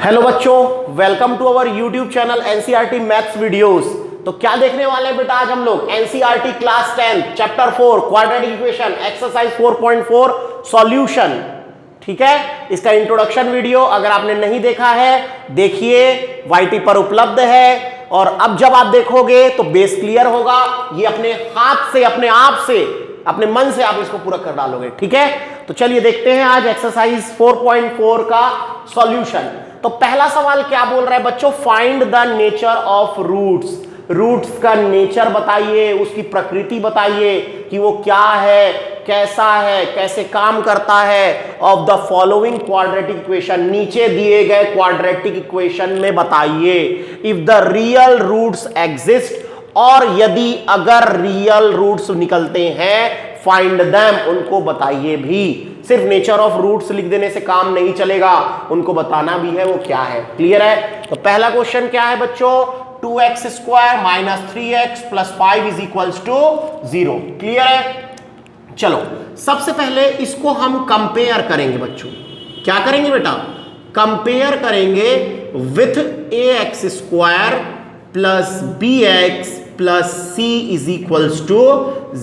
Hello बच्चों, welcome to our YouTube channel NCERT maths videos. तो क्या देखने वाले हैं बेटा आज हम लोग NCERT class 10 chapter 4 quadratic equation exercise 4.4 solution. ठीक है, इसका इंट्रोडक्शन वीडियो अगर आपने नहीं देखा है देखिए, वाईटी पर उपलब्ध है। और अब जब आप देखोगे तो बेस क्लियर होगा, ये अपने हाथ से अपने आप से अपने मन से आप इसको पूरा कर डालोगे। ठीक है, तो चलिए देखते हैं आज एक्सरसाइज 4.4 का सॉल्यूशन। तो पहला सवाल क्या बोल रहा है बच्चों, find the nature of roots. Roots का नेचर बताइए, उसकी प्रकृति बताइए कि वो क्या है, कैसा है, कैसे काम करता है। Of the following quadratic equation, नीचे दिए गए क्वाड्रेटिक इक्वेशन में बताइए। If the real roots exist, और यदि अगर रियल रूट्स निकलते हैं, फाइंड देम, उनको बताइए भी। सिर्फ नेचर ऑफ रूट्स लिख देने से काम नहीं चलेगा, उनको बताना भी है वो क्या है। क्लियर है? तो पहला क्वेश्चन क्या है बच्चों, 2x square minus 3x plus 5 is equals to 0। Clear है? चलो सबसे पहले इसको हम कंपेयर करेंगे बच्चों। क्या करेंगे बेटा? कंपेयर करेंगे with ax square plus bx plus c is equals to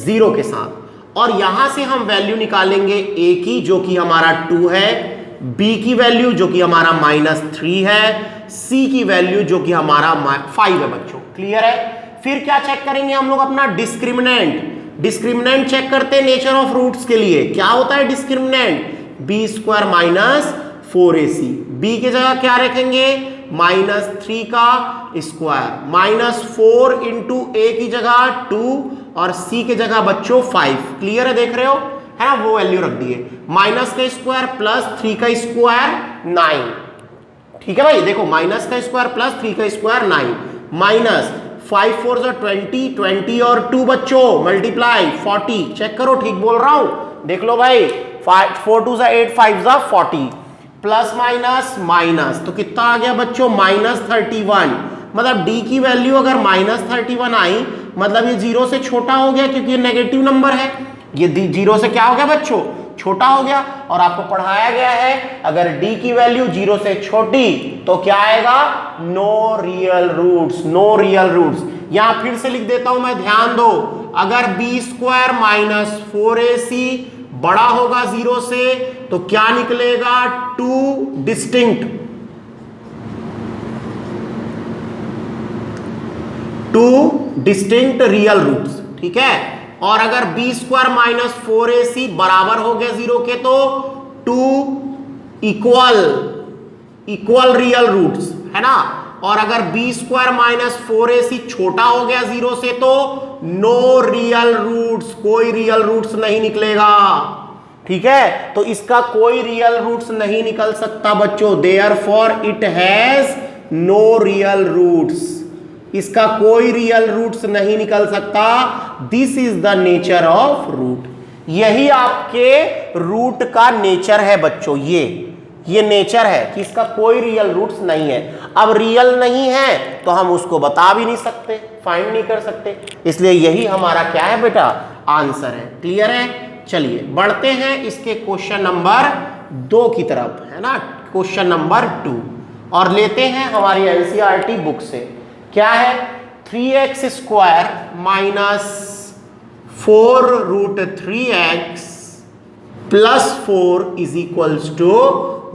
0 के साथ। और यहां से हम वैल्यू निकालेंगे a की जो कि हमारा 2 है, b की वैल्यू जो कि हमारा -3 है, c की वैल्यू जो कि हमारा 5 है बच्चों। क्लियर है? फिर क्या चेक करेंगे हम लोग अपना डिस्क्रिमिनेंट। डिस्क्रिमिनेंट चेक करते हैं नेचर ऑफ रूट्स के लिए। क्या होता है discriminant? b square minus 4ac। b की जगह क्या रखेंगे? -3 का स्क्वायर, -4 इंटू a की जगह 2 और c की जगह बच्चों 5। क्लियर है? देख रहे हो है ना, वो वैल्यू रख दिए। माइनस का स्क्वायर प्लस 3 का स्क्वायर 9। ठीक है भाई, देखो माइनस का स्क्वायर प्लस 3 का स्क्वायर 9, माइनस 5 4 जा 20, 20 और 2 बच्चों मल्टीप्लाई 40। चेक करो, ठीक बोल रहा हूं? देख लो भाई, 4 2 जा 8, 5 जा 40, प्लस माइनस माइनस, तो कितना आ गया बच्चों? -31। मतलब d की वैल्यू अगर -31 आई, मतलब ये 0 से छोटा हो गया, क्योंकि ये नेगेटिव नंबर है। ये 0 से क्या हो गया बच्चों? छोटा हो गया। और आपको पढ़ाया गया है अगर d की वैल्यू 0 से छोटी तो क्या आएगा? No real roots. No real roots. यहां फिर से लिख देता हूं मैं, ध्यान दो। अगर b स्क्वायर माइनस 4ac बड़ा होगा 0 से तो क्या निकलेगा? 2 डिस्टिंक्ट रियल रूट्स। ठीक है? और अगर b स्क्वायर माइनस 4ac बराबर हो गया 0 के तो 2 इक्वल रियल रूट्स, है ना। और अगर b स्क्वायर माइनस 4ac छोटा हो गया 0 से तो नो रियल रूट्स, कोई रियल रूट्स नहीं निकलेगा। ठीक है? तो इसका कोई रियल रूट्स नहीं निकल सकता बच्चों। Therefore it has no real roots. इसका कोई रियल रूट्स नहीं निकल सकता। This is the nature of root. यही आपके रूट का नेचर है बच्चों। ये नेचर है कि इसका कोई रियल रूट्स नहीं है। अब रियल नहीं है तो हम उसको बता भी नहीं सकते, फाइंड नहीं कर सकते। इसलिए यही हमारा क्या है बेटा? आंसर है। क्लियर है? चलिए बढ़ते हैं इसके क्वेश्चन नंबर 2 की तरफ, है ना। क्वेश्चन नंबर 2 और लेते हैं हमारी एनसीईआरटी बुक से। क्या है? 3x square minus 4 root 3x plus 4 is equals to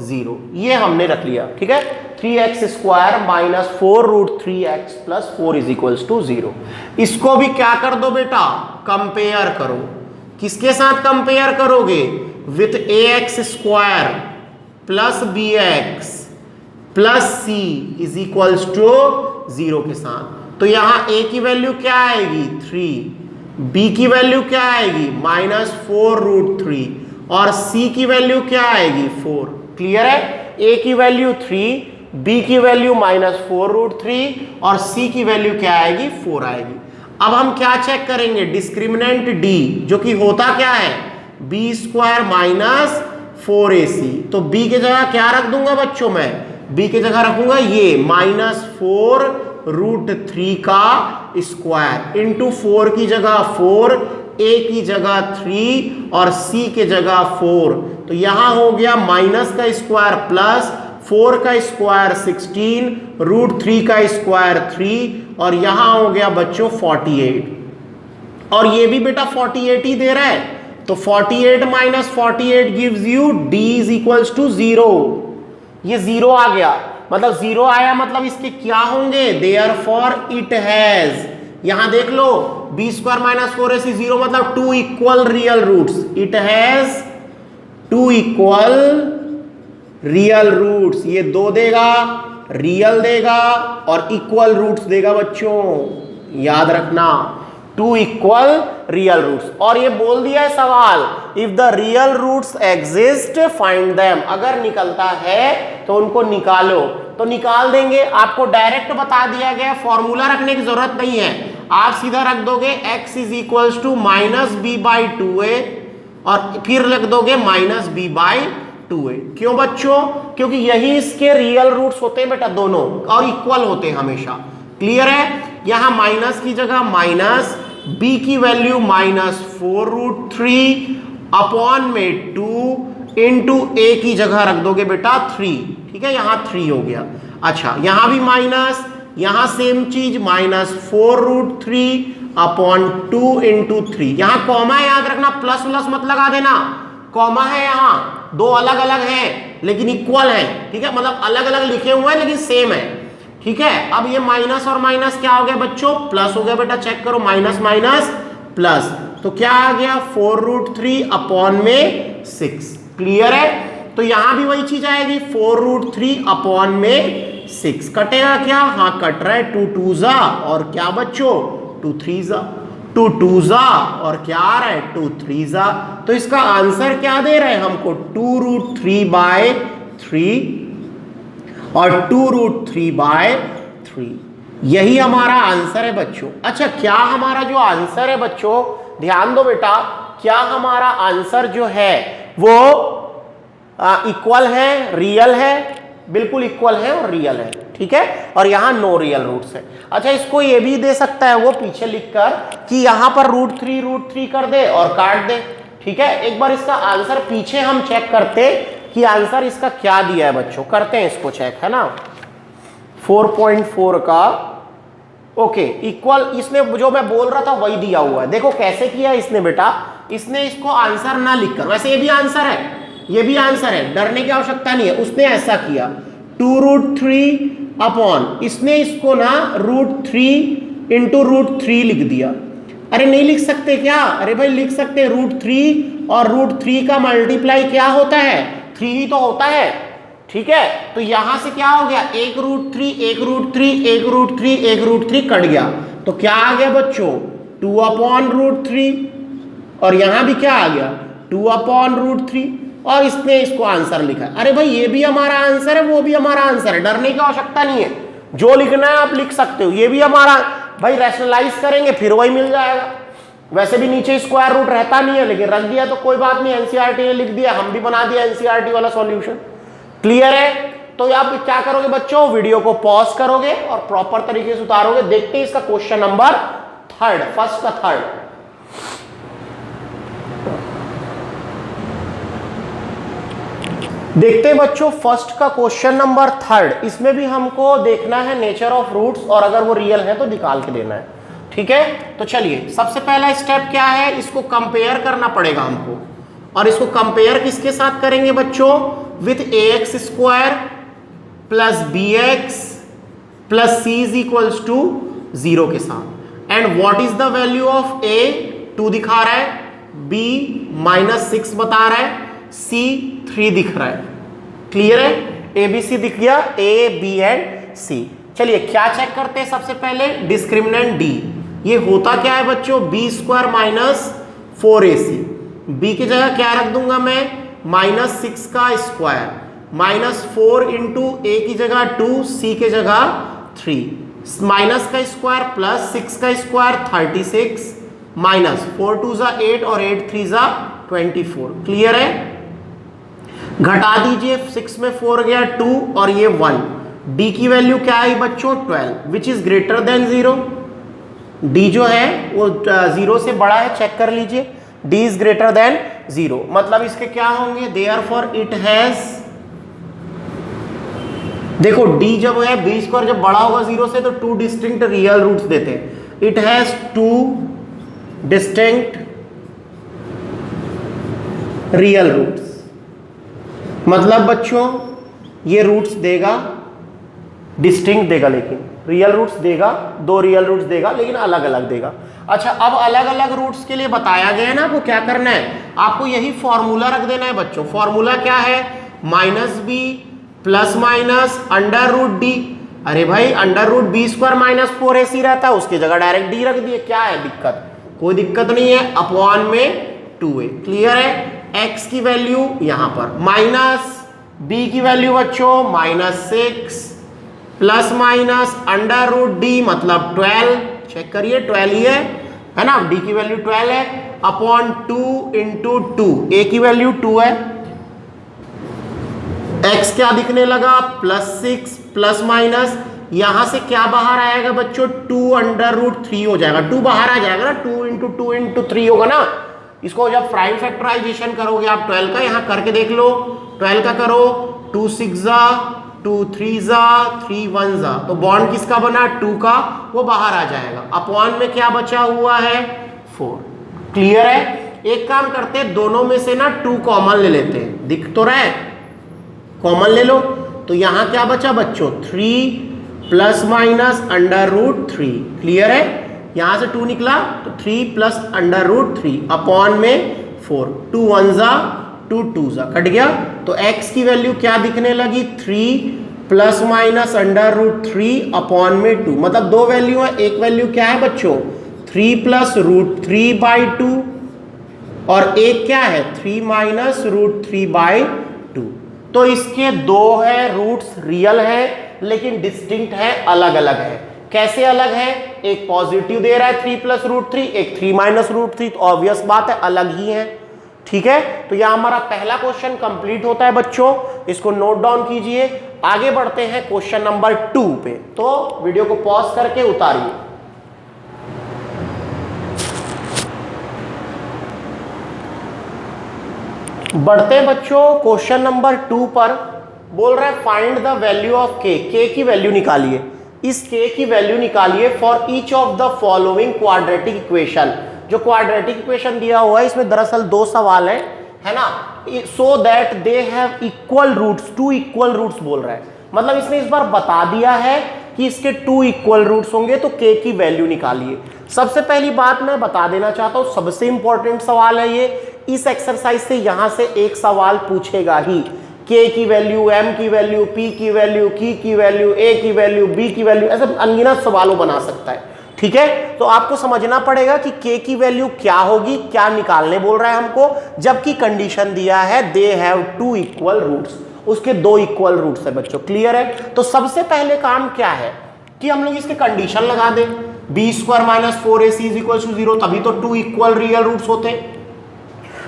0। ये हमने रख लिया। ठीक है? 3x square minus 4 root 3x plus 4 is equals to 0। इसको भी क्या कर दो बेटा? कंपेयर करो। किसके साथ कंपेयर करोगे? With ax square plus bx plus c is equals to 0 के साथ। तो यहां a की वैल्यू क्या आएगी? 3, b की वैल्यू क्या आएगी? -4 रूट 3 और c की वैल्यू क्या आएगी? 4। क्लियर है? a की वैल्यू 3, b की वैल्यू -4 रूट 3 और c की वैल्यू क्या आएगी? 4 आएगी। अब हम क्या चेक करेंगे? डिस्क्रिमिनेंट d, जो कि होता क्या है? b square minus 4ac। तो b की जगह क्या रख दूंगा बच्चों? मैं b की जगह रखूंगा ये -4 रूट 3 का स्क्वायर इंटू 4 की जगह 4, a की जगह 3 और c की जगह 4। तो यहां हो गया माइनस का स्क्वायर प्लस 4 का स्क्वायर 16, √3 का स्क्वायर 3, और यहां हो गया बच्चों 48, और ये भी बेटा 48 ही दे रहा है, तो 48 minus 48 gives you d is equals to 0। ये 0 आ गया, मतलब 0 आया, मतलब इसके क्या होंगे, देयरफॉर इट हैज, यहां देख लो b² माइनस 4ac 0 मतलब 2 equal real roots, it has 2 equal real roots. ये 2 देगा, रियल देगा और इक्वल रूट्स देगा बच्चों, याद रखना 2 इक्वल रियल रूट्स। और ये बोल दिया है सवाल, if the real roots exist find them, अगर निकलता है तो उनको निकालो, तो निकाल देंगे। आपको डायरेक्ट बता दिया गया, फॉर्मूला रखने की जरूरत नहीं है, आप सीधा रख दोगे x is equals to -b/2a और फिर लिख दोगे -b/2a। क्यों बच्चों, क्योंकि यही इसके रियल रूट्स होते हैं बेटा दोनों, और इक्वल होते हैं हमेशा। क्लियर है, यहां माइनस की जगह माइनस, b की वैल्यू -4√3 अपॉन में 2 इंटू a की जगह रख दोगे बेटा 3, ठीक है, यहां 3 हो गया। अच्छा, यहां भी माइनस, यहां सेम चीज -4√3 अपॉन 2 इंटू 3, यहां कॉमा है, याद रखना, प्लस प्लस मत लगा देना, कॉमा है, यहां दो अलग अलग हैं लेकिन इक्वल हैं, ठीक है, मतलब अलग अलग लिखे हुए हैं लेकिन सेम है, ठीक है। अब ये माइनस और माइनस क्या हो गया बच्चों, प्लस हो गया बेटा, चेक करो, माइनस माइनस प्लस, तो क्या आ गया 4√3 अपॉन में 6। क्लियर है, तो यहां भी वही चीज आएगी, 4√3 अपॉन में 6, कटेगा क्या, हाँ कट रहा है, 2 2 जा और क्या बच्चों 2 3 जा, 2 2 जा और क्या आ रहा है 2 3 जा, तो इसका आंसर क्या दे रहा है हमको 2√3/3 और 2√3/3, यही हमारा आंसर है बच्चों। अच्छा, क्या हमारा जो आंसर है बच्चों, ध्यान दो बेटा, क्या हमारा आंसर जो है वो इक्वल है, रियल है, बिल्कुल इक्वल है और रियल है, ठीक है, और यहां नो रियल रूट्स है। अच्छा, इसको ये भी दे सकता है वो पीछे लिखकर कि यहां पर √3 कर दे और काट दे, ठीक है। एक बार इसका आंसर पीछे हम चेक करते कि आंसर इसका क्या दिया है बच्चों, करते हैं इसको चेक, है ना, 4.4 का, ओके, इक्वल, इसने जो मैं बोल रहा था वही दिया हुआ है। देखो कैसे किया इसने बेटा, इसने इसको आंसर ना लिखकर, वैसे ये भी आंसर है, ये भी आंसर है, डरने की आवश्यकता नहीं है, उसने ऐसा किया 2√3 अपॉन, इसने इसको ना √3 इंटू √3 लिख दिया। अरे नहीं लिख सकते क्या, अरे भाई लिख सकते, √3 और √3 का मल्टीप्लाई क्या होता है, 3 ही तो होता है, ठीक है। तो यहां से क्या हो गया, 1√3 1√3 1√3 1√3 कट गया, तो क्या आ गया बच्चों 2/√3, और यहां भी क्या आ गया 2/√3, और इसने इसको आंसर लिखा। अरे भाई ये भी हमारा आंसर है, वो भी हमारा आंसर है, डरने की आवश्यकता नहीं है, जो लिखना है आप लिख सकते हो, ये भी हमारा, भाई रैशनलाइज करेंगे फिर वही मिल जाएगा। वैसे भी नीचे स्क्वायर रूट रहता नहीं है, लेकिन रख दिया तो कोई बात नहीं, एनसीईआरटी ने लिख दिया, हम भी बना दिया एनसीईआरटी वाला सॉल्यूशन। क्लियर है, तो आप क्या करोगे बच्चों, वीडियो को पॉज करोगे और प्रॉपर तरीके से उतारोगे। देखते हैं इसका क्वेश्चन नंबर 3, फर्स्ट का 3। देखते हैं बच्चों फर्स्ट का क्वेश्चन नंबर 3, इसमें भी हमको देखना है नेचर ऑफ रूट्स, और अगर वो रियल है तो निकाल के देना है, ठीक है। तो चलिए, सबसे पहला स्टेप क्या है, इसको कंपेयर करना पड़ेगा हमको, और इसको कंपेयर किसके साथ करेंगे बच्चों, with ax² plus bx plus c is equals to 0 के साथ। And what is the value of a, 2 दिखा रहा है, b -6 बता रहा है, c 3 दिख रहा है। क्लियर है, a b c दिख गया, a b एंड c। चलिए क्या चेक करते हैं, सबसे पहले डिस्क्रिमिनेंट d, ये होता क्या है बच्चों, b² माइनस 4ac, b की जगह क्या रख दूंगा मैं, -6 का स्क्वायर, -4 इंटू a की जगह 2, c की जगह 3, माइनस का स्क्वायर प्लस 6 का स्क्वायर 36, माइनस 4 2 जा 8 और 8 3 जा 24। क्लियर है, घटा दीजिए, 6 में 4 गया 2 और ये 1। d की वैल्यू क्या आई बच्चों 12, which is greater than 0, d जो है वो 0 से बड़ा है, चेक कर लीजिए, d इज ग्रेटर देन 0, मतलब इसके क्या होंगे, देयरफॉर इट हैज देखो डी जब है बी स्क्वायर जब बड़ा होगा जीरो से तो टू डिस्टिंक्ट रियल रूट्स देते हैं। It has two distinct real roots, मतलब बच्चों ये रूट्स देगा, डिस्टिंक्ट देगा, लेकिन रियल रूट्स देगा, दो रियल रूट्स देगा लेकिन अलग अलग देगा। अच्छा अब अलग अलग रूट्स के लिए बताया गया है ना, आपको क्या करना है, आपको यही फॉर्मूला रख देना है बच्चों। फॉर्मूला क्या है, minus B plus minus under root D. अरे भाई under root B square minus 4ac रहता है, उसकी जगह डायरेक्ट डी रख दिए, क्या है दिक्कत, कोई दिक्कत नहीं है, अपॉन में 2a। क्लियर है। x की वैल्यू यहां पर माइनस b की वैल्यू बच्चों -6 plus minus under root D मतलब 12, चेक करिए 12 ही है ना, d की वैल्यू 12 है, अपॉन 2 इंटू 2, a की वैल्यू 2 है, x क्या दिखने लगा +6 प्लस माइनस, यहां से क्या बाहर आएगा बच्चों 2 अंडर रूट 3 हो जाएगा, 2 बाहर आ जाएगा ना, 2 इंटू 2 इंटू 3 होगा ना। इसको जब प्राइम फैक्टराइजेशन करोगे आप 12 का, यहां करके देख लो, 12 का करो, 2 6 जा 2 3 जा 3 1 जा, तो बॉन्ड किसका बना 2 का, वो बाहर आ जाएगा, अपॉन में क्या बचा हुआ है 4। क्लियर है। एक काम करते हैं दोनों में से ना 2 कॉमन ले लेते हैं, दिख तो रहा है, कॉमन ले लो, तो यहां क्या बचा बच्चों 3 plus minus under root 3। Clear है, यहां से 2 निकला तो 3 प्लस अंडर रूट 3 अपॉन में 4, 2 1 जा 2 2 जा कट गया, तो x की वैल्यू क्या दिखने लगी 3 plus minus under root 3 upon में 2, मतलब दो वैल्यू है, एक वैल्यू क्या है बच्चों 3 प्लस रूट 3 बाई 2 और एक क्या है 3 माइनस रूट 3 बाई 2। तो इसके दो है रूट्स रियल है लेकिन डिस्टिंक्ट है, अलग अलग है। कैसे अलग है, एक पॉजिटिव दे रहा है 3 प्लस रूट 3, एक 3 माइनस रूट 3, तो ऑब्वियस बात है अलग ही है। ठीक है, तो यहां हमारा पहला क्वेश्चन कंप्लीट होता है बच्चों, इसको नोट डाउन कीजिए। आगे बढ़ते हैं क्वेश्चन नंबर 2 पे, तो वीडियो को पॉज करके उतारिए। बढ़ते हैं बच्चों क्वेश्चन नंबर 2 पर, बोल रहा है find the value of k की वैल्यू निकालिए। इस k की वैल्यू निकालिए for each of the following quadratic equation. जो क्वाड्रेटिक इक्वेशन दिया हुआ है इसमें दरअसल दो सवाल है ना, so that they have equal roots, 2 equal roots बोल रहा है, मतलब इसने इस बार बता दिया है कि इसके 2 इक्वल रूट्स होंगे, तो k की वैल्यू निकालिए। सबसे पहली बात मैं बता देना चाहता हूं, सबसे इंपॉर्टेंट सवाल है ये, इस एक्सरसाइज से यहां से एक सवाल पूछेगा ही, k की वैल्यू, m की वैल्यू, p की वैल्यू, q की वैल्यू, a की वैल्यू, b की वैल्यू, ऐसे अनगिनत सवालों बना सकता है। ठीक है, तो आपको समझना पड़ेगा कि k की वैल्यू क्या होगी, क्या निकालने बोल रहा है हमको, जबकि कंडीशन दिया है दे हैव 2 इक्वल रूट्स, उसके 2 इक्वल रूट्स है बच्चों। क्लियर है, तो सबसे पहले काम क्या है कि हम लोग इसके कंडीशन लगा दें, B square minus 4ac is equal to 0, तभी तो 2 इक्वल रियल रूट्स होते हैं।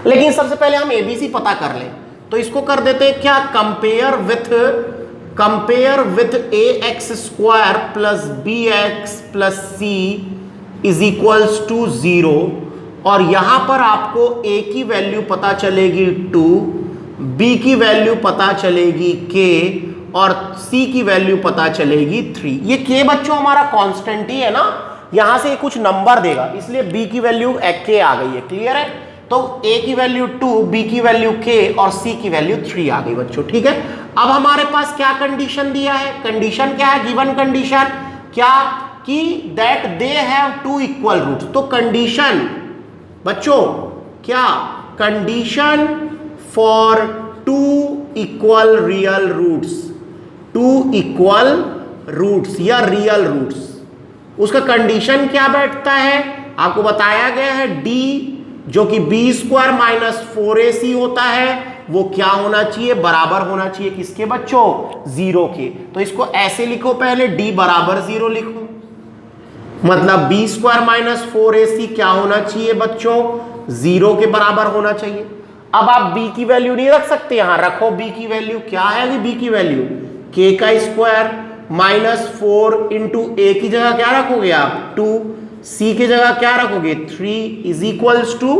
लेकिन सबसे पहले हम एबीसी पता कर लें, तो इसको कर देते हैं क्या, compare with A x square plus B x plus C is equals to 0, और यहां पर आपको a की वैल्यू पता चलेगी 2, b की वैल्यू पता चलेगी k और c की वैल्यू पता चलेगी 3। ये k बच्चों हमारा कांस्टेंट ही है ना, यहां से कुछ नंबर देगा, इसलिए b की वैल्यू k आ गई है। क्लियर है, तो a की वैल्यू 2, b की वैल्यू k और c की वैल्यू 3 आ गई बच्चों। ठीक है, अब हमारे पास क्या कंडीशन दिया है, कंडीशन क्या है, गिवन कंडीशन क्या कि that they have 2 equal roots, तो कंडीशन बच्चों क्या, condition for 2 equal real roots, 2 equal roots या रियल रूट्स, उसका कंडीशन क्या बैठता है, आपको बताया गया है d जो कि बी स्क्वायर माइनस 4ac होता है, वो क्या होना चाहिए, बराबर होना चाहिए किसके बच्चों, 0 के। तो इसको ऐसे लिखो, पहले d बराबर 0 लिखो, मतलब बी स्क्वायर माइनस 4ac क्या होना चाहिए बच्चों, 0 के बराबर होना चाहिए। अब आप b की वैल्यू नहीं रख सकते, यहां रखो b की वैल्यू क्या है, b की वैल्यू k का स्क्वायर माइनस 4 इंटू a की जगह क्या रखोगे आप 2, c की जगह क्या रखोगे 3 इज इक्वल्स टू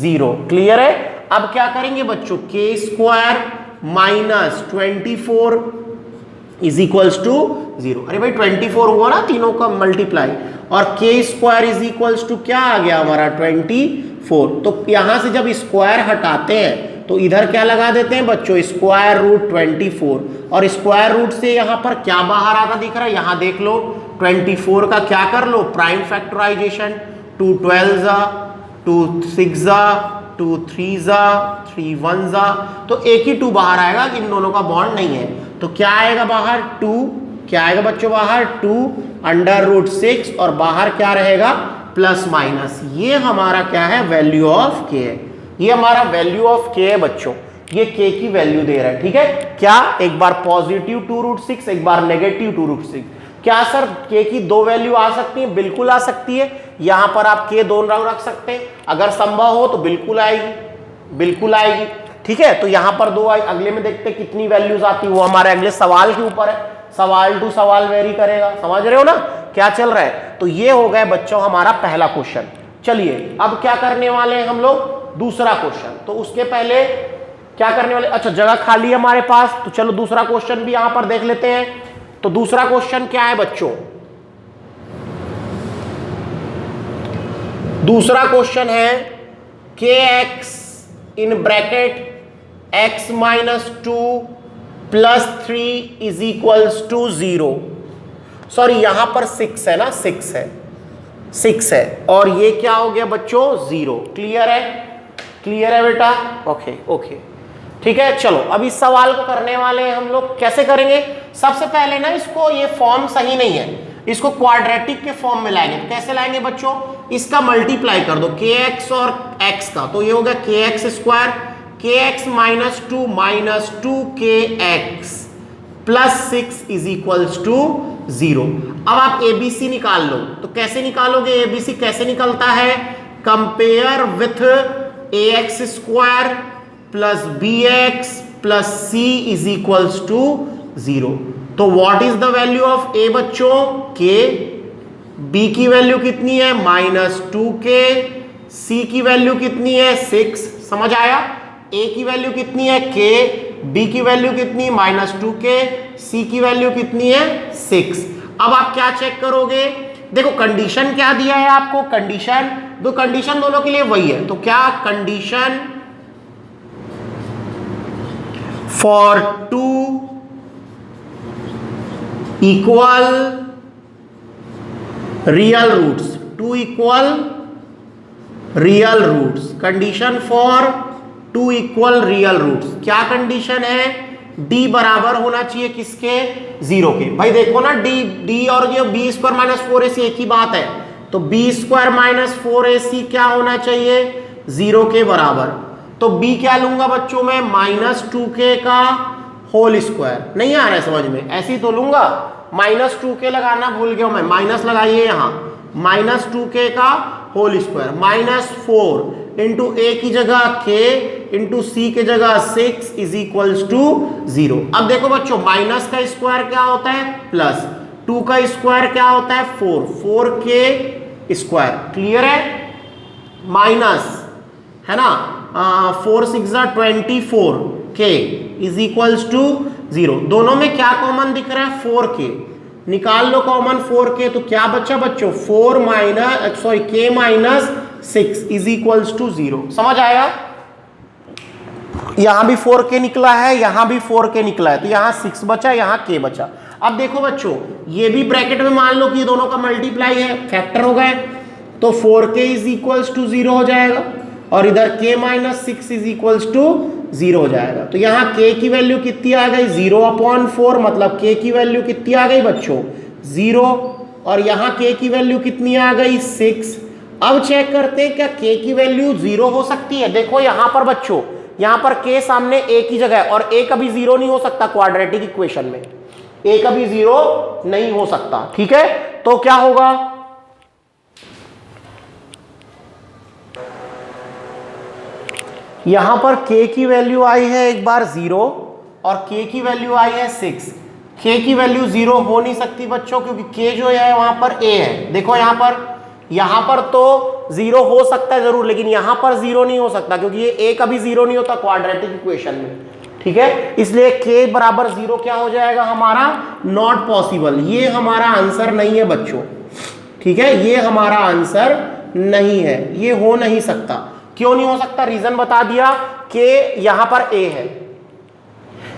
0। क्लियर है, अब क्या करेंगे बच्चों, k square minus 24 is equals to 0। अरे भाई 24 हुआ ना तीनों का मल्टीप्लाई, और के स्क्वायर इज इक्वल्स टू क्या आ गया हमारा 24। तो यहां से जब स्क्वायर हटाते हैं तो इधर क्या लगा देते हैं बच्चों, स्क्वायर रूट 24, और स्क्वायर रूट से यहां पर क्या बाहर आता दिख रहा है, यहां देख लो 24 का क्या कर लो प्राइम फैक्टराइजेशन, 2 12 जा, 2 6 जा, 2 3 जा, 3 1 जा, तो एक ही 2 बाहर आएगा, इन दोनों का बॉन्ड नहीं है। तो क्या आएगा बाहर 2, क्या आएगा बच्चों बाहर 2 अंडर रूट 6, और बाहर क्या रहेगा प्लस माइनस। ये हमारा क्या है वैल्यू ऑफ के है, ये हमारा वैल्यू ऑफ के है बच्चों, ये के की वैल्यू दे रहा है। ठीक है, क्या एक बार पॉजिटिव 2 रूट 6, एक बार नेगेटिव 2 रूट 6। क्या सर के की दो वैल्यू आ सकती है? बिल्कुल आ सकती है। यहां पर आप के दोनों रख सकते हैं, अगर संभव हो तो बिल्कुल आएगी, बिल्कुल आएगी। ठीक है, तो यहां पर दो आई, अगले में देखते हैं कितनी वैल्यूज आती है, वो हमारे अगले सवाल के ऊपर है, सवाल टू सवाल वेरी करेगा। समझ रहे हो ना क्या चल रहा है? तो ये हो गया बच्चों हमारा पहला क्वेश्चन। चलिए अब क्या करने वाले हैं हम लोग, दूसरा क्वेश्चन। तो उसके पहले क्या करने वाले, अच्छा जगह खाली है हमारे पास, तो चलो दूसरा क्वेश्चन भी यहां पर देख लेते हैं। तो दूसरा क्वेश्चन क्या है बच्चों, दूसरा क्वेश्चन है K X in bracket X minus 2 plus 3 is equals to 0। Sorry यहां पर 6 है ना, 6 है, 6 है, और ये क्या हो गया बच्चों 0। क्लियर है, क्लियर है बेटा? ओके ओके ठीक है। चलो अब इस सवाल को करने वाले हैं हम लोग। कैसे करेंगे, सबसे पहले ना इसको, ये फॉर्म सही नहीं है, इसको क्वाड्रेटिक के फॉर्म में लाएंगे। तो कैसे लाएंगे बच्चों, इसका मल्टीप्लाई कर दो के एक्स और एक्स का, तो ये हो गया K X square, K X minus 2 K X plus 6 is equals to 0। अब आप एबीसी निकाल लो। तो कैसे निकालोगे एबीसी, कैसे निकलता है, compare with A x square plus B x plus C is equals to 0। तो what is the value of a बच्चों, के, बी की वैल्यू कितनी है -2k, सी की वैल्यू कितनी है 6। समझ आया, ए की वैल्यू कितनी है k, बी की वैल्यू कितनी -2k, सी की वैल्यू कितनी है 6। अब आप क्या चेक करोगे, देखो कंडीशन क्या दिया है आपको, कंडीशन दो, कंडीशन दोनों के लिए वही है। तो क्या condition for 2 equal real roots, 2 equal real roots, condition for 2 equal real roots. क्या कंडीशन है, d बराबर होना चाहिए किसके, 0 के। भाई देखो ना d और ये बी स्क्वायर माइनस 4ac एक ही बात है, तो बी स्क्वायर माइनस 4ac क्या होना चाहिए 0 के बराबर। तो b क्या लूंगा बच्चों में -2k का होल स्क्वायर। नहीं आ रहा है समझ में, ऐसे ही तो लूंगा, -2k लगाना भूल गया मैं, माइनस लगाइए यहां, -2k का होल स्क्वायर -4 इंटू a की जगह k इंटू सी की जगह 6 इज इक्वल्स टू 0। अब देखो बच्चों माइनस का स्क्वायर क्या होता है प्लस, 2 का स्क्वायर क्या होता है 4k स्क्वायर। क्लियर है, माइनस है ना 4 6 24k इज इक्वल्स टू 0। दोनों में क्या कॉमन दिख रहा है 4k, निकाल लो कॉमन 4k। तो क्या बच्चा बच्चों k minus 6 is equals to 0। समझ आया, यहां भी 4k निकला है, यहां भी 4k निकला है, तो यहां 6 बचा, यहां k बचा। अब देखो बच्चों ये भी ब्रैकेट में मान लो कि ये दोनों का मल्टीप्लाई है, फैक्टर हो गए, तो 4k इज इक्वल्स टू 0 हो जाएगा, और इधर k minus 6 is equals to 0 हो जाएगा। तो यहाँ k की वैल्यू कितनी आ गई 0/4, मतलब k की वैल्यू कितनी आ गई बच्चों 0, और यहाँ k की वैल्यू कितनी आ गई 6। अब चेक करते हैं क्या k की वैल्यू 0 हो सकती है। देखो यहाँ पर बच्चों, यहाँ पर k सामने a की जगह है, और a कभी 0 नहीं हो सकता क्वाड्रेटिक इक्वेशन में, a कभी 0 नहीं हो सकता। ठीक है, तो क्या होगा, यहां पर k की वैल्यू आई है एक बार 0 और k की वैल्यू आई है 6। k की वैल्यू 0 हो नहीं सकती बच्चों, क्योंकि k जो है वहां पर a है। देखो यहां पर तो 0 हो सकता है जरूर, लेकिन यहां पर 0 नहीं हो सकता, क्योंकि ये a कभी 0 नहीं होता क्वाड्रेटिक इक्वेशन में। ठीक है, इसलिए k बराबर 0 क्या हो जाएगा हमारा, नॉट पॉसिबल। ये हमारा आंसर नहीं है बच्चों, ठीक है, ये हमारा आंसर नहीं है, ये हो नहीं सकता। क्यों नहीं हो सकता, रीजन बता दिया कि यहां पर a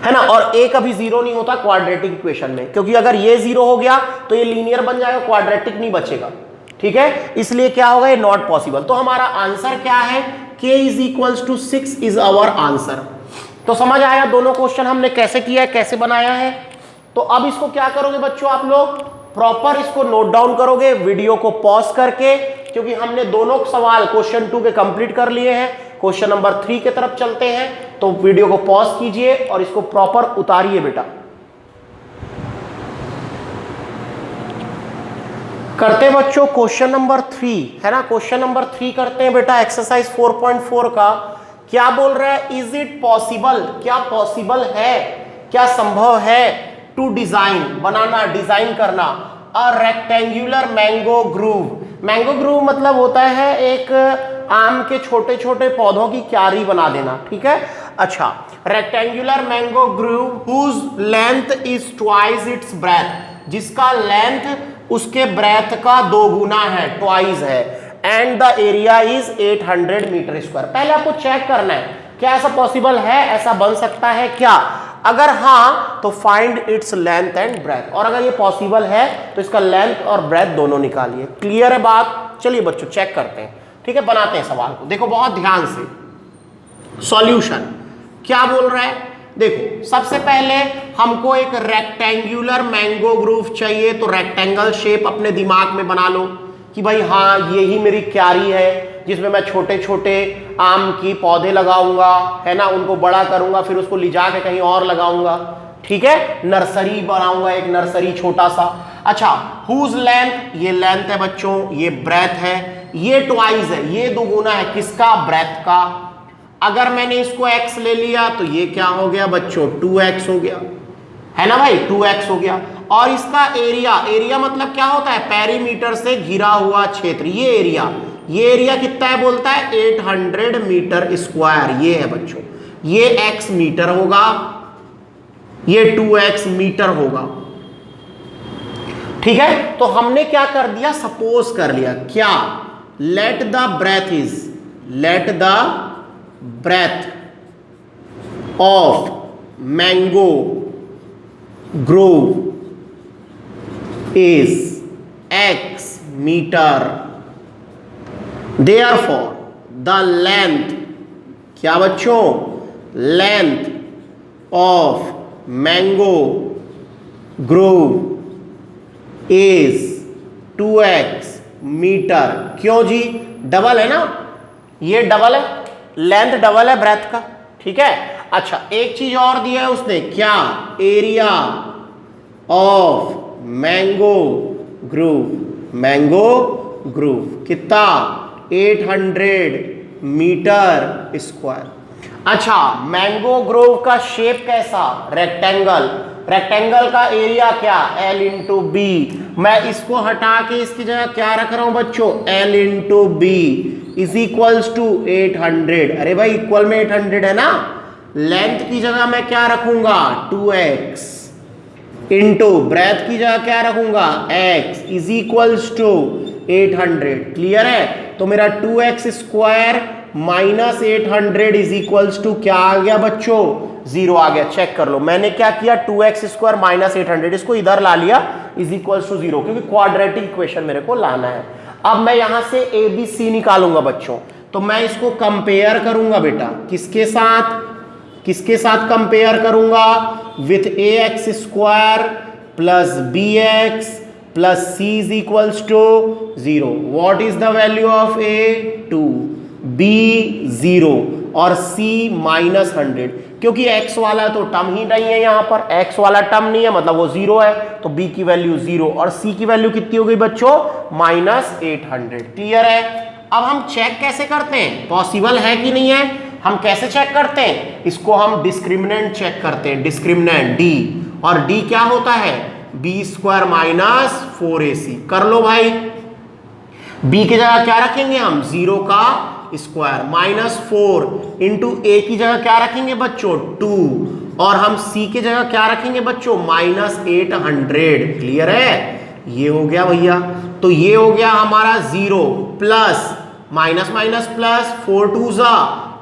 है ना, और a कभी 0 नहीं होता क्वाड्रेटिक इक्वेशन में, क्योंकि अगर ये 0 हो गया तो ये लीनियर बन जाएगा, क्वाड्रेटिक नहीं बचेगा, ठीक है, इसलिए क्या होगा, ये नॉट पॉसिबल। तो हमारा आंसर क्या है, k is equals to 6 is our answer. तो समझ आया दोनों क्वेश्चन हमने कैसे किया है, कैसे बनाया है। तो अब इसको क्या करोगे बच्चों, आप लोग प्रॉपर इसको नोट डाउन करोगे वीडियो को पॉज करके, क्योंकि हमने दोनों सवाल क्वेश्चन 2 के कंप्लीट कर लिए हैं। क्वेश्चन नंबर 3 की तरफ चलते हैं, तो वीडियो को पॉज कीजिए और इसको प्रॉपर उतारिए बेटा। करते हैं बच्चों क्वेश्चन नंबर 3, है ना, क्वेश्चन नंबर 3 करते हैं बेटा, एक्सरसाइज 4.4 का। क्या बोल रहा है, इज इट पॉसिबल, क्या पॉसिबल है, क्या संभव है, टू डिजाइन, बनाना, डिजाइन करना, a rectangular mango grove. Mango groove मतलब होता है एक आम के छोटे छोटे पौधों की क्यारी बना देना, ठीक है। अच्छा, rectangular mango grove whose length is twice its breadth, जिसका लेंथ उसके ब्रेथ का 2 गुना है, ट्वाइस है, and the area is 800 metre square. पहले आपको चेक करना है क्या ऐसा पॉसिबल है, ऐसा बन सकता है क्या, अगर हाँ तो find its length and breadth, और अगर ये पॉसिबल है तो इसका लेंथ और ब्रेथ दोनों निकालिए। क्लियर है बात, चलिए बच्चों चेक करते हैं, ठीक है, बनाते हैं सवाल को, देखो बहुत ध्यान से। सॉल्यूशन क्या बोल रहा है, देखो सबसे पहले हमको एक रेक्टेंगुलर मैंगो ग्रूव चाहिए, तो रेक्टेंगल शेप अपने दिमाग में बना लो कि भाई हाँ यही मेरी क्यारी है, जिसमें मैं छोटे छोटे आम की पौधे लगाऊंगा, है ना, उनको बड़ा करूंगा, फिर उसको ले जाके कहीं और लगाऊंगा, ठीक है, नर्सरी बनाऊंगा, एक नर्सरी छोटा सा। अच्छा, हुज लेंथ, ये लेंथ है बच्चों, ये ब्रेथ है, ये ट्वाइस है, ये 2 गुना है किसका, ब्रेथ का। अगर मैंने इसको x ले लिया तो ये क्या हो गया बच्चों, 2x हो गया, है ना भाई, 2x हो गया। और इसका एरिया, एरिया मतलब क्या होता है, पेरीमीटर से घिरा हुआ क्षेत्र, ये एरिया कितना है बोलता है, 800 मीटर स्क्वायर, ये है बच्चों, ये x मीटर होगा, ये 2x मीटर होगा, ठीक है। तो हमने क्या कर दिया, सपोज कर लिया, क्या, let the breadth of mango grove is x meter, therefore the length, क्या बच्चों, length of mango grove is 2x metre. क्यों जी, डबल है ना, ये डबल है, लेंथ डबल है ब्रेथ का, ठीक है। अच्छा, एक चीज और दिया है उसने, क्या, एरिया ऑफ मैंगो ग्रूव कितना, 800 मीटर स्क्वायर। अच्छा, मैंगो ग्रोव का शेप कैसा, रेक्टेंगल का एरिया क्या, L इंटू बी। मैं इसको हटा के इसकी जगह क्या रख रहा हूं बच्चों, L into B is equals to 800। अरे भाई इक्वल में 800 है ना, लेंथ की जगह मैं क्या रखूंगा, 2x, इंटू ब्रेथ की जगह क्या रखूंगा, x, is equals to 800। Clear है, तो मेरा 2x square minus 800 is equals to क्या आ गया बच्चों, 0 आ गया। चेक कर लो, मैंने क्या किया, 2x स्क्वायर माइनस 800, इसको इधर ला लिया, इज इक्वल्स टू 0, क्योंकि क्वाड्रेटिक इक्वेशन मेरे को लाना है। अब मैं यहां से ABC निकालूंगा बच्चों, तो मैं इसको कंपेयर करूंगा बेटा, किसके साथ कंपेयर करूंगा, with ax square plus bx plus c is equals to 0। What is the value of a, 2, b 0 और c माइनस 100, क्योंकि x वाला तो टर्म ही नहीं है, यहां पर x वाला टर्म नहीं है, मतलब वो 0 है, तो b की वैल्यू 0 और c की वैल्यू कितनी हो गई बच्चों, माइनस 800। क्लियर है। अब हम चेक कैसे करते हैं, पॉसिबल है कि नहीं है, हम कैसे चेक करते हैं, इसको हम डिस्क्रिमिनेंट चेक करते हैं, डिस्क्रिमिनेंट d, और d क्या होता है, b स्क्वायर माइनस 4ac। कर लो भाई, b की जगह क्या रखेंगे हम, 0 का स्क्वायर -4 इंटू ए की जगह क्या रखेंगे बच्चों 2 और हम सी की जगह क्या रखेंगे बच्चों -800। क्लियर है? ये हो गया भैया। तो ये हो गया हमारा 0 प्लस माइनस माइनस प्लस 4 2 जा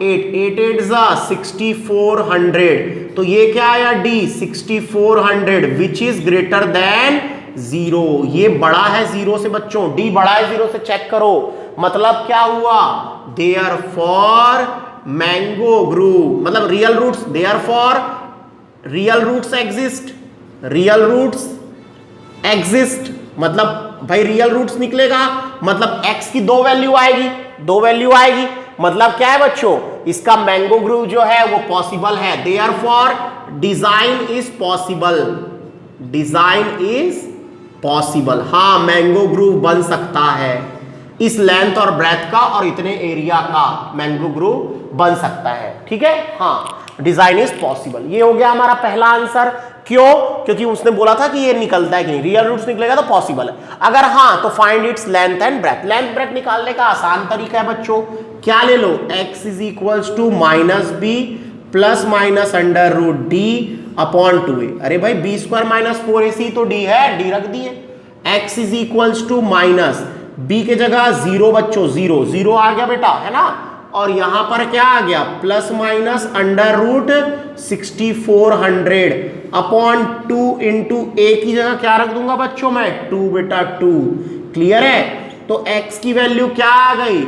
8 8 8 जा 6400। तो ये क्या आया D 6400 which is greater than 0। ये बड़ा है 0 से बच्चों, डी बड़ा है 0 से, चेक करो। मतलब क्या हुआ? देयरफॉर मैंगो ग्रू मतलब real roots, therefore real roots exist, real roots exist मतलब भाई रियल रूट्स निकलेगा मतलब x की 2 वैल्यू आएगी, 2 वैल्यू आएगी। मतलब क्या है बच्चों? इसका मैंगो ग्रूव जो है वो पॉसिबल है। Therefore design is possible, design is possible. हाँ मैंगो ग्रूव बन सकता है, इस लेंथ और ब्रेथ का और इतने एरिया का मैंगो ग्रूव बन सकता है। ठीक है? हाँ डिजाइन इज पॉसिबल। ये हो गया हमारा पहला आंसर। क्यों? क्योंकि उसने बोला था कि ये निकलता है कि नहीं, रियल रूट्स निकलेगा तो पॉसिबल है। अगर हाँ तो find its length and breadth. Length breadth निकालने का आसान तरीका है बच्चों, क्या ले लो x is equals to -b plus minus under root D upon 2a। अरे भाई b स्क्वायर माइनस 4ac तो d है, d रख दिए। x is equals to minus b के जगह 0 बच्चों, 0 0 आ गया बेटा, है ना। और यहां पर क्या आ गया plus minus under root 6400 upon 2 into a की जगह क्या रख दूंगा बच्चों मैं 2 बेटा 2। क्लियर है? तो x की वैल्यू क्या आ गई,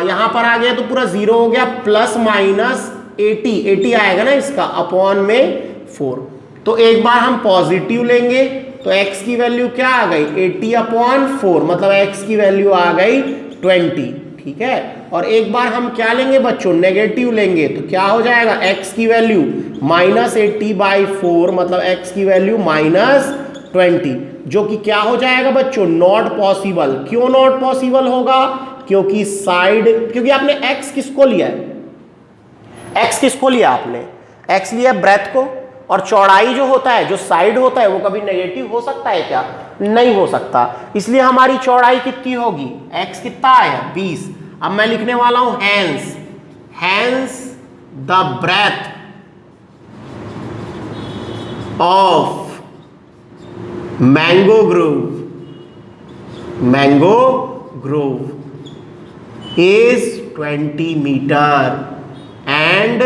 यहां पर आ गया तो पूरा 0 हो गया, प्लस माइनस 80 आएगा ना इसका, अपॉन में 4। तो एक बार हम पॉजिटिव लेंगे तो x की वैल्यू क्या आ गई 80 अपॉन 4 मतलब x की वैल्यू आ गई 20। ठीक है? और एक बार हम क्या लेंगे बच्चों नेगेटिव लेंगे तो क्या हो जाएगा x की वैल्यू -80/4 मतलब x की वैल्यू -20 जो कि क्या हो जाएगा बच्चों नॉट पॉसिबल। क्यों नॉट पॉसिबल होगा? क्योंकि साइड, क्योंकि आपने x किसको लिया है, x किसको लिया आपने, x लिया ब्रेथ को, और चौड़ाई जो होता है, जो साइड होता है वो कभी नेगेटिव हो सकता है क्या? नहीं हो सकता। इसलिए हमारी चौड़ाई कितनी होगी, x कितना आया 20। अब मैं लिखने वाला हूं hence, hence the breadth of mango grove, mango grove is 20 metre and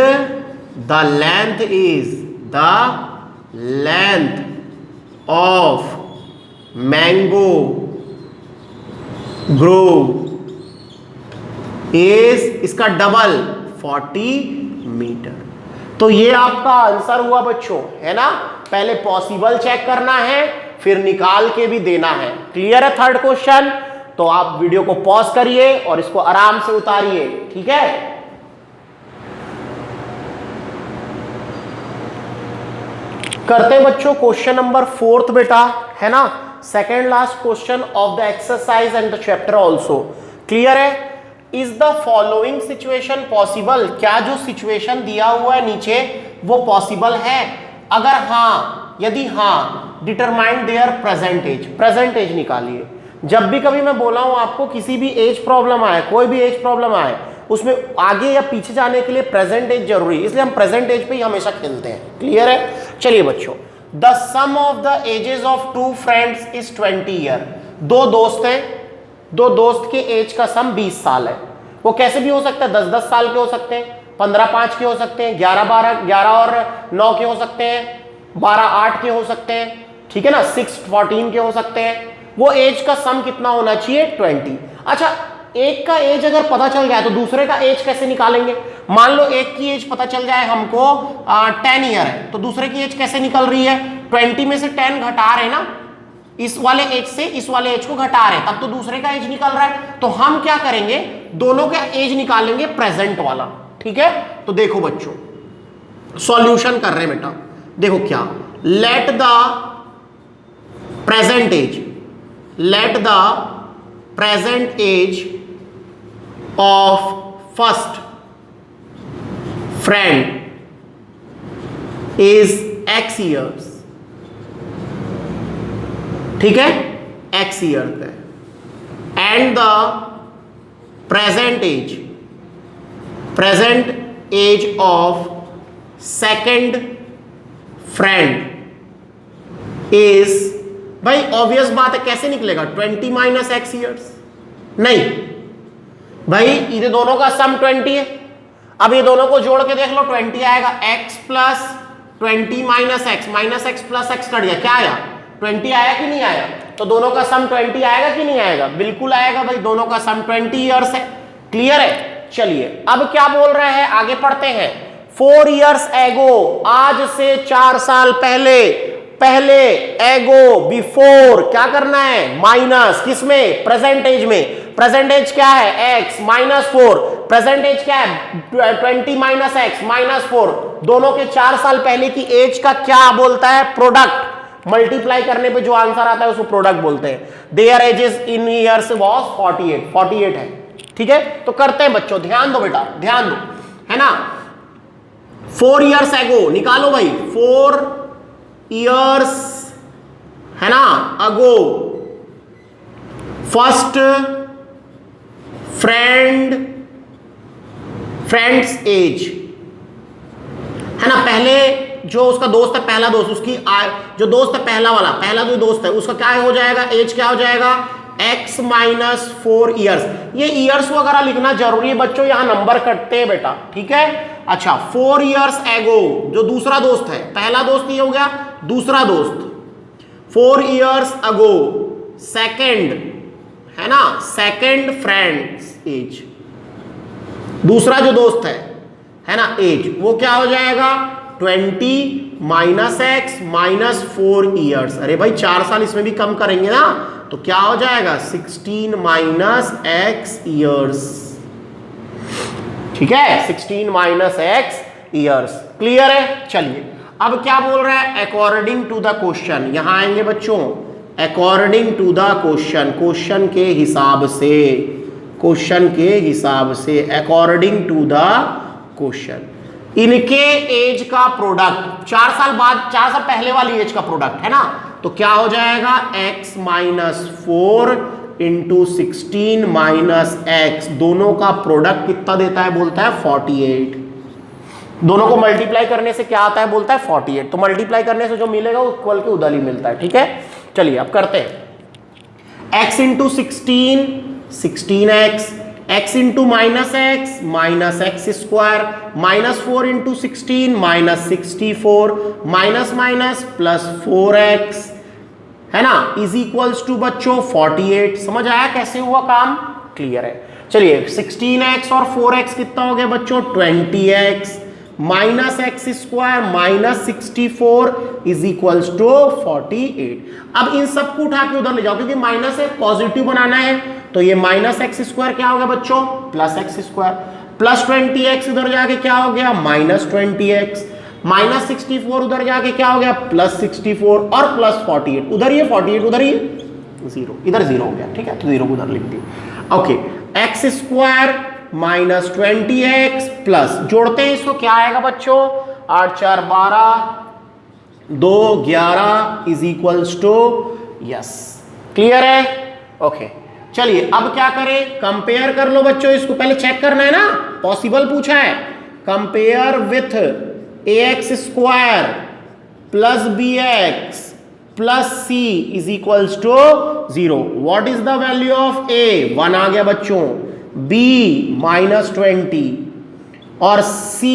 the length is the length of mango grove is इसका डबल 40 मीटर। तो ये आपका आंसर हुआ बच्चों, है ना। पहले पॉसिबल चेक करना है फिर निकाल के भी देना है। क्लियर है थर्ड क्वेश्चन? तो आप वीडियो को पॉज करिए और इसको आराम से उतारिए। ठीक है? करते हैं बच्चों क्वेश्चन नंबर 4 बेटा, है ना, second last question of the exercise and the chapter also. Clear है? Is the following situation possible? क्या जो सिचुएशन दिया हुआ है नीचे वो पॉसिबल है? अगर हाँ, यदि हाँ, determine their present age. Present age निकालिए। जब भी कभी मैं बोला हूं आपको किसी भी एज प्रॉब्लम आए, कोई भी एज प्रॉब्लम आए, उसमें आगे या पीछे जाने के लिए प्रेजेंट एज जरूरी है, इसलिए हम प्रेजेंट एज पे ही हमेशा खेलते हैं। क्लियर है? चलिए बच्चों, the sum of the ages of 2 friends is 20 year. 2 दोस्त हैं, 2 दोस्त के एज का सम 20 साल है। वो कैसे भी हो सकता है, 10-10 साल के हो सकते हैं, 15-5 के हो सकते हैं, 11 और 9 के हो सकते हैं, 12-8 के हो सकते हैं, ठीक है ना, 6-14 के हो सकते हैं। वो एज का सम कितना होना चाहिए 20। अच्छा, एक का एज अगर पता चल जाए तो दूसरे का एज कैसे निकालेंगे? मान लो एक की एज पता चल जाए हमको 10 ईयर है, तो दूसरे की एज कैसे निकल रही है? 20 में से 10 घटा रहे ना, इस वाले एज से इस वाले एज को घटा रहे, तब तो दूसरे का एज निकल रहा है। तो हम क्या करेंगे, दोनों का एज निकालेंगे प्रेजेंट वाला। ठीक है? तो देखो बच्चों, सॉल्यूशन कर रहे हैं बेटा। देखो क्या, let the present age, let the present age of first friend is x years। ठीक है? x years है। and the present age present age of second friend is, भाई ऑब्वियस बात है, कैसे निकलेगा 20 माइनस एक्स ईयर्स? नहीं भाई, ये दोनों का सम 20 है। अब ये दोनों को जोड़ के देख लो, 20 आएगा, x plus 20 minus x plus x cut गया, क्या आया 20 आया कि नहीं आया? तो दोनों का सम 20 आएगा कि नहीं आएगा? बिल्कुल आएगा भाई, दोनों का सम 20 ईयर्स है। क्लियर है? चलिए अब क्या बोल रहे हैं, आगे पढ़ते हैं। 4 ईयर्स एगो, आज से 4 साल पहले, एगो बिफोर क्या करना है, माइनस किसमें, प्रेजेंट एज में। प्रेजेंट एज क्या है x माइनस 4, प्रेजेंट एज क्या है 20 माइनस एक्स माइनस 4। दोनों के 4 साल पहले की एज का क्या बोलता है, प्रोडक्ट। मल्टीप्लाई करने पे जो आंसर आता है उसको प्रोडक्ट बोलते हैं। There edges in years was 48 है। ठीक है, तो करते हैं बच्चों, ध्यान दो बेटा, ध्यान दो, है ना। 4 ईयर्स एगो निकालो भाई, 4 ईयर्स है ना अगो, फर्स्ट फ्रेंड्स एज है ना। पहले जो उसका दोस्त है, पहला दोस्त, उसकी जो दोस्त है पहला जो दोस्त है उसका क्या हो जाएगा, एज क्या हो जाएगा, x माइनस 4 ईयर्स। ये ईयर्स वगैरह लिखना जरूरी है बच्चों, यहां नंबर कटते हैं बेटा, ठीक है। अच्छा, 4 ईयर्स एगो जो दूसरा दोस्त है, पहला दोस्त ये हो गया, दूसरा दोस्त 4 ईयर्स अगो, सेकेंड है ना, सेकेंड फ्रेंड्स एज, दूसरा जो दोस्त है ना एज, वो क्या हो जाएगा 20 माइनस एक्स माइनस 4 ईयर्स। अरे भाई 4 साल इसमें भी कम करेंगे ना, तो क्या हो जाएगा 16 माइनस एक्स ईयर्स। ठीक है, 16 माइनस एक्स ईयर्स। क्लियर है? चलिए अब क्या बोल रहा है, अकॉर्डिंग टू द क्वेश्चन। यहां आएंगे बच्चों, according to the question, question के हिसाब से, अकॉर्डिंग टू द क्वेश्चन, इनके एज का प्रोडक्ट 4 साल बाद, 4 साल पहले वाली एज का प्रोडक्ट है ना, तो क्या हो जाएगा x minus 4 into 16 minus x, दोनों का प्रोडक्ट कितना देता है, बोलता है 48। दोनों को मल्टीप्लाई करने से क्या आता है, बोलता है 48। तो मल्टीप्लाई करने से जो मिलेगा वो इक्वल के उधर ही मिलता है। ठीक है, चलिए अब करते हैं। x into 16x, x into minus X square, minus 4 into 16 minus 64, minus minus plus 4x है ना, इज इक्वल्स टू बच्चों 48। समझ आया कैसे हुआ काम? क्लियर है। चलिए 16x और 4x कितना हो गया बच्चों, 20x minus X square minus 64 is equals to 48। अब इन सबको उठा के उधर ले जाओ, क्योंकि माइनस है, पॉजिटिव बनाना है, तो ये माइनस एक्स स्क्वायर क्या हो गया बच्चों, plus x square, plus 20x उधर जाके क्या हो गया, माइनस 20x, माइनस 64 उधर जाके क्या हो गया, प्लस 64 और प्लस 48, उधर ये 48 उधर ये 0, इधर 0 हो गया। ठीक है, तो 0 उधर लिख दिया। Okay, x square minus 20x plus, जोड़ते हैं इसको, क्या आएगा बच्चों, 8 4 12 2 11 is equals to yes. Clear है? ओके, चलिए अब क्या करें, कंपेयर कर लो बच्चों, इसको पहले चेक करना है ना, पॉसिबल पूछा है। Compare with ax square plus bx plus c is equals to 0। What is the value of a, 1 आ गया बच्चों, b माइनस 20 और c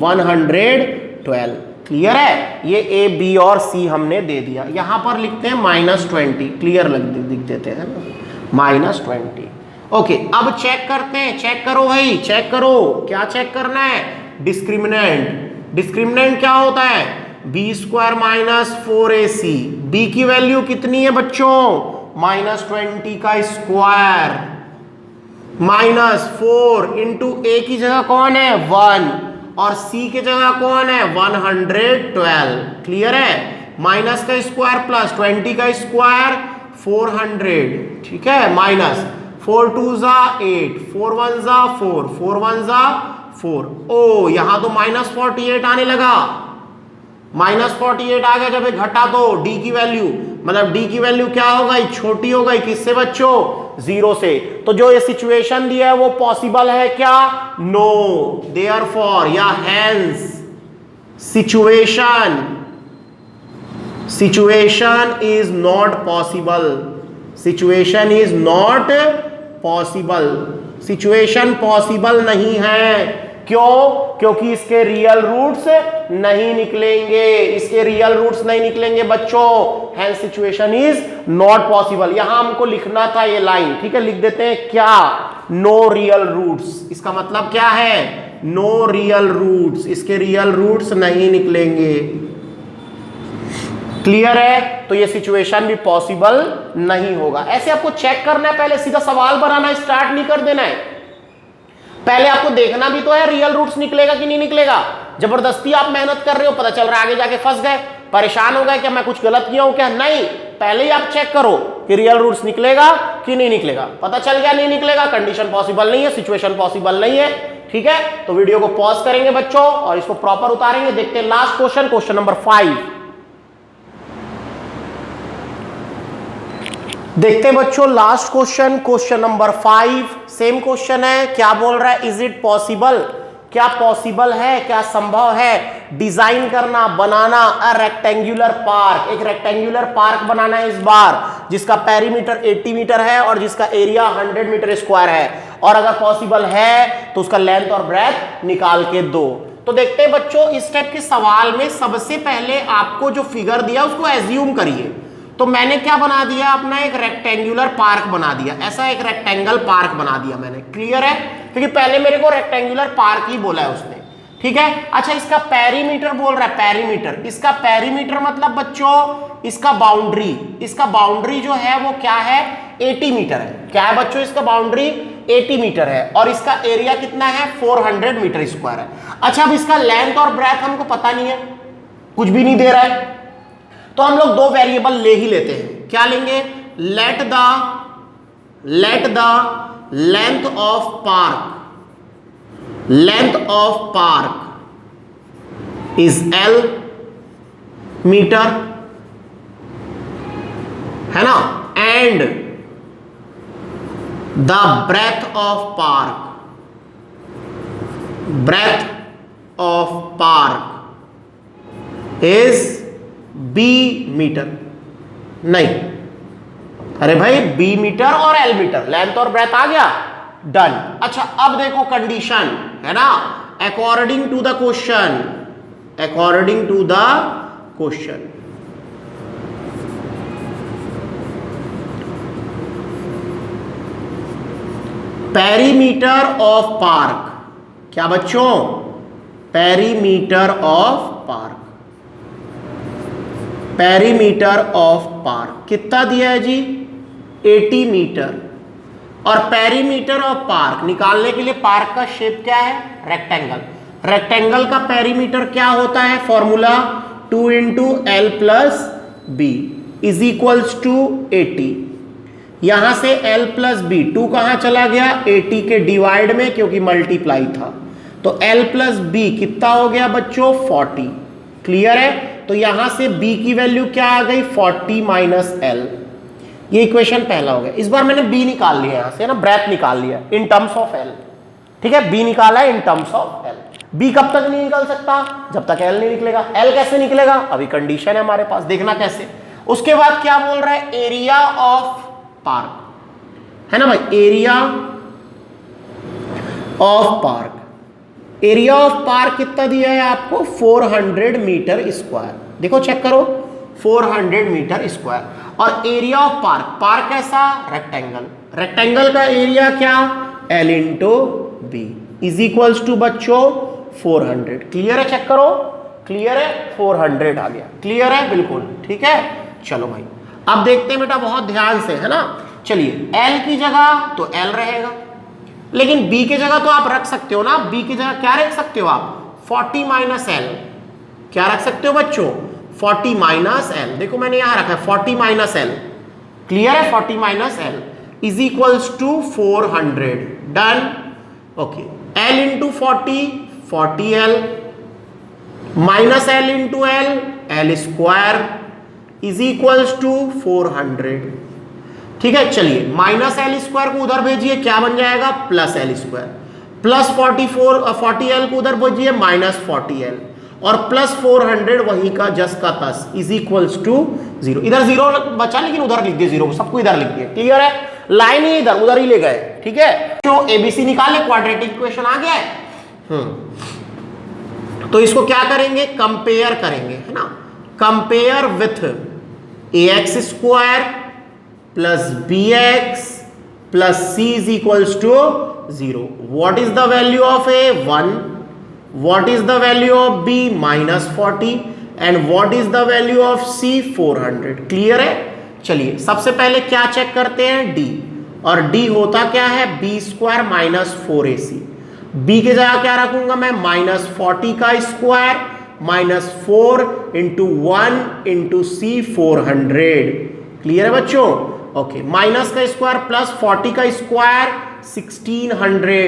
112। क्लियर है? ये a b और c हमने दे दिया। यहां पर लिखते हैं माइनस 20, क्लियर लिख देते हैं माइनस 20। ओके, अब चेक करते हैं, चेक करो भाई, चेक करो, क्या चेक करना है, डिस्क्रिमिनेंट। डिस्क्रिमिनेंट क्या होता है, b square minus 4ac, b की वैल्यू कितनी है बच्चों, माइनस 20 का स्क्वायर माइनस 4 इंटू a की जगह कौन है 1 और c की जगह कौन है 112। क्लियर है? माइनस का स्क्वायर प्लस 20 का स्क्वायर 400। ठीक है, माइनस 4 2 जा 8, 4 1 जा 4, 4 1 जा 4। ओ, यहां तो माइनस 48 आने लगा, माइनस 48 आ गया। जब ये घटा तो d की वैल्यू, मतलब d की वैल्यू क्या हो गई, छोटी हो गई, किससे बच्चों, 0 से। तो जो ये सिचुएशन दिया है वो पॉसिबल है क्या? नो। देयरफॉर या hence situation is not possible. Situation is not possible. Situation possible नहीं है। क्यों? क्योंकि इसके रियल रूट्स नहीं निकलेंगे। इसके रियल रूट्स नहीं निकलेंगे बच्चों। Hence situation is not possible. यहां हमको लिखना था ये लाइन, ठीक है, लिख देते हैं क्या? No real roots. इसका मतलब क्या है? No real roots. इसके रियल रूट्स नहीं निकलेंगे। क्लियर है? तो ये सिचुएशन भी पॉसिबल नहीं होगा। ऐसे आपको चेक करना है, पहले सीधा सवाल बनाना स्टार्ट नहीं कर देना है। पहले आपको देखना भी तो है रियल रूट्स निकलेगा कि नहीं निकलेगा। जबरदस्ती आप मेहनत कर रहे हो, पता चल रहा है आगे जाके फंस गए, परेशान हो गए, क्या मैं कुछ गलत किया हूं क्या? नहीं, पहले ही आप चेक करो कि रियल रूट्स निकलेगा कि नहीं निकलेगा। पता चल गया नहीं निकलेगा, कंडीशन पॉसिबल नहीं है, सिचुएशन पॉसिबल नहीं है। ठीक है, तो वीडियो को पॉज करेंगे बच्चों और इसको प्रॉपर उतारेंगे। देखते हैं लास्ट क्वेश्चन, क्वेश्चन नंबर 5। देखते हैं बच्चों last question, question number 5। Same question है। क्या बोल रहा है? Is it possible? क्या पॉसिबल है, क्या संभव है डिजाइन करना, बनाना अ रेक्टेंगुलर पार्क? एक रेक्टेंगुलर पार्क बनाना है इस बार, जिसका पेरीमीटर 80 मीटर है और जिसका एरिया 100 मीटर स्क्वायर है। और अगर पॉसिबल है तो उसका लेंथ और ब्रेथ निकाल के दो। तो देखते हैं बच्चों, इस टाइप के सवाल में सबसे पहले आपको जो फिगर दिया उसको एज्यूम करिए। तो मैंने क्या बना दिया? अपना एक रेक्टेंगुलर पार्क बना दिया। ऐसा एक रेक्टेंगल पार्क बना दिया मैंने। क्लियर है? क्योंकि पहले मेरे को रेक्टेंगुलर पार्क ही बोला है उसने। ठीक है, अच्छा इसका पेरीमीटर बोल रहा है, पेरीमीटर। इसका पेरीमीटर मतलब बच्चों इसका बाउंड्री, इसका बाउंड्री जो है वो क्या है? 80 मीटर है। क्या है बच्चों? इसका बाउंड्री 80 मीटर है और इसका एरिया कितना है? 400 मीटर स्क्वायर है। अच्छा, अब इसका लेंथ और ब्रेथ हमको पता नहीं है, कुछ भी नहीं दे रहा है, तो हम लोग दो वेरिएबल ले ही लेते हैं। क्या लेंगे? Let the length of park is L metre, है ना, and the breadth of park is B metre. नहीं, अरे भाई B मीटर और L मीटर, लेंथ और ब्रेथ आ गया, डन। अच्छा अब देखो कंडीशन, है ना, according to the question perimeter of park. क्या बच्चों? पेरीमीटर ऑफ पार्क कितना दिया है जी? 80 मीटर। और पेरीमीटर ऑफ पार्क निकालने के लिए पार्क का शेप क्या है? रेक्टेंगल। रेक्टेंगल का पेरीमीटर क्या होता है? Formula 2 × L + B is equals to 80। यहां से L + B, 2 कहां चला गया? 80 के डिवाइड में, क्योंकि मल्टीप्लाई था। तो L + B कितना हो गया बच्चों? 40। क्लियर है? तो यहां से B की वैल्यू क्या आ गई? 40 - L। ये इक्वेशन पहला हो गया। इस बार मैंने B निकाल लिया यहां से ना, ब्रेथ निकाल लिया इन टर्म्स ऑफ L। ठीक है, B निकाला है in terms of L। B कब तक नहीं निकल सकता? जब तक L नहीं निकलेगा। L कैसे निकलेगा? अभी कंडीशन है हमारे पास, देखना कैसे। उसके बाद क्या बोल रहा है? एरिया ऑफ पार्क, है ना भाई, area of park. Area of park कितना दिया है आपको? 400 मीटर स्क्वायर। देखो चेक करो, 400 मीटर स्क्वायर। और एरिया ऑफ पार्क कैसा? रेक्टेंगल। रेक्टेंगल का एरिया क्या? L × B is equals to बच्चों 400। क्लियर है? चेक करो, क्लियर है? 400 आ गया। क्लियर है? बिल्कुल ठीक है। चलो भाई अब देखते हैं बेटा बहुत ध्यान से, है ना। चलिए L की जगह तो L रहेगा, लेकिन B की जगह तो आप रख सकते हो ना। B की जगह क्या रख सकते हो आप? 40 - L। क्या रख सकते हो बच्चों? 40 - L। देखो मैंने यहां रखा है 40 - L। क्लियर है? 40 - L is equals to 400। Done. Okay, L × 40 40L -L × L L² is equals to 400। ठीक है, चलिए माइनस एल स्क्वायर को उधर भेजिए, क्या बन जाएगा plus L square, plus 40L को उधर भेजिए माइनस 40L, और प्लस 400 वहीं का जस का तस इज इक्वल्स टू 0। इधर 0 बचा लेकिन उधर लिख दिए 0 को, सबको इधर लिख दिए। क्लियर है, लाइन ही इधर उधर ही ले गए। ठीक है, तो एबीसी निकाले, क्वाड्रेटिक इक्वेशन आ गया है। तो इसको क्या करेंगे, कंपेयर करेंगे, है ना। Compare with ax square plus bx plus c is equals to 0। What is the value of a 1, what is the value of b minus 40 and what is the value of c 400। Clear है, चलिए सबसे पहले क्या check करते हैं, d, और d होता क्या है b square minus 4ac। b की जगह क्या रखूंगा मैं, माइनस 40 का square minus 4 into 1 into c 400। Clear है बच्चों, ओके। माइनस का स्क्वायर प्लस 40 का स्क्वायर 1600,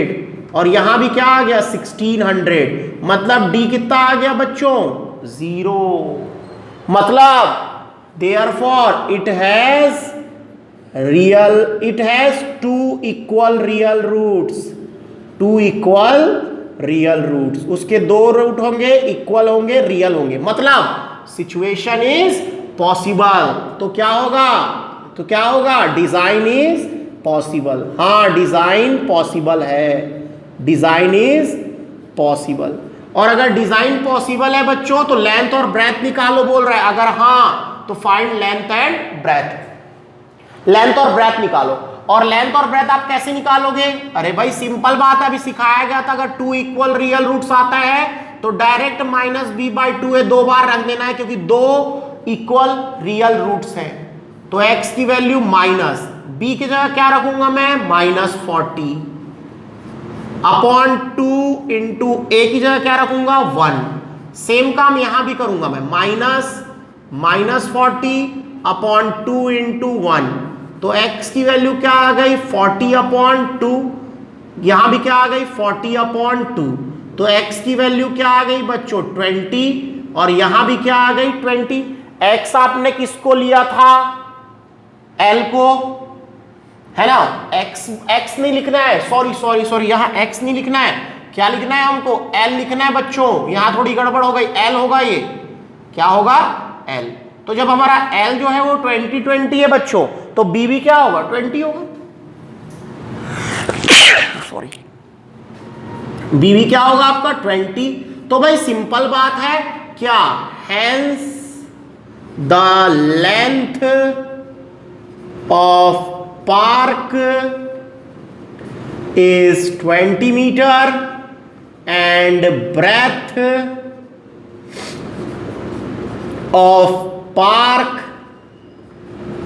और यहां भी क्या आ गया 1600, मतलब d कितना आ गया बच्चों 0। मतलब therefore it has two equal real roots, two equal real roots. उसके दो रूट होंगे, इक्वल होंगे, रियल होंगे, मतलब सिचुएशन इज पॉसिबल। तो क्या होगा, डिजाइन इज पॉसिबल। हाँ, डिजाइन पॉसिबल है, डिजाइन इज पॉसिबल। और अगर डिजाइन पॉसिबल है बच्चों तो लेंथ और ब्रेथ निकालो बोल रहा है। अगर हाँ तो find length and breadth, length और ब्रेथ निकालो। और लेंथ और ब्रेथ आप कैसे निकालोगे, अरे भाई सिंपल बात है, अभी सिखाया गया था। अगर 2 इक्वल रियल रूट्स आता है तो डायरेक्ट माइनस b/2 है, 2 बार रख देना है क्योंकि 2 इक्वल रियल रूट्स हैं। तो x की वैल्यू माइनस, b की जगह क्या रखूंगा मैं, माइनस 40 अपॉन 2 इंटू a की जगह क्या रखूंगा 1। सेम काम यहां भी करूंगा मैं, माइनस 40 अपॉन 2 इंटू 1। तो x की वैल्यू क्या आ गई 40 अपॉन 2, यहां भी क्या आ गई 40 अपॉन 2। तो x की वैल्यू क्या आ गई बच्चों 20, और यहां भी क्या आ गई 20। x आपने किसको लिया था, l को, है ना। x नहीं लिखना है, सॉरी यहां x नहीं लिखना है, क्या लिखना है हमको, l लिखना है बच्चों। यहां थोड़ी गड़बड़ हो गई, l होगा, ये क्या होगा l। तो जब हमारा l जो है वो 20 है बच्चों, तो b भी क्या होगा 20 होगा, सॉरी b भी क्या होगा आपका 20। तो भाई सिंपल बात है क्या, hence the length of park is 20 meter and breadth of park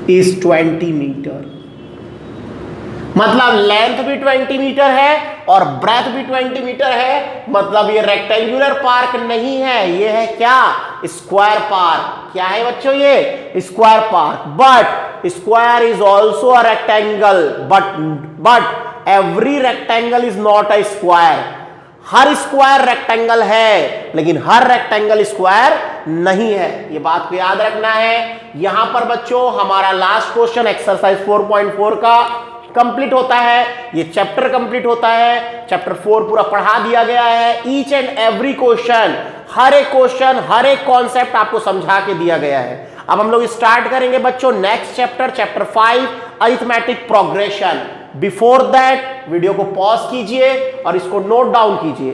is 20 meter। मतलब लेंथ भी 20 मीटर है और ब्रेथ भी 20 मीटर है, मतलब ये रेक्टेंगुलर पार्क नहीं है, ये है क्या स्क्वायर पार्क। क्या है बच्चों, ये square park. But square is also a rectangle, but every rectangle is not a square. Her square rectangle है लेकिन हर रेक्टेंगल स्क्वायर नहीं है, ये बात को याद रखना है। यहां पर बच्चों हमारा लास्ट क्वेश्चन एक्सरसाइज 4.4 का कंप्लीट होता है, ये चैप्टर कंप्लीट होता है। चैप्टर 4 पूरा पढ़ा दिया गया है, ईच एंड एवरी क्वेश्चन, हर एक क्वेश्चन, हर एक कॉन्सेप्ट आपको समझा के दिया गया है। अब हम लोग स्टार्ट करेंगे बच्चों next chapter, chapter 5 arithmetic progression. Before that video को पॉज कीजिए और इसको नोट डाउन कीजिए।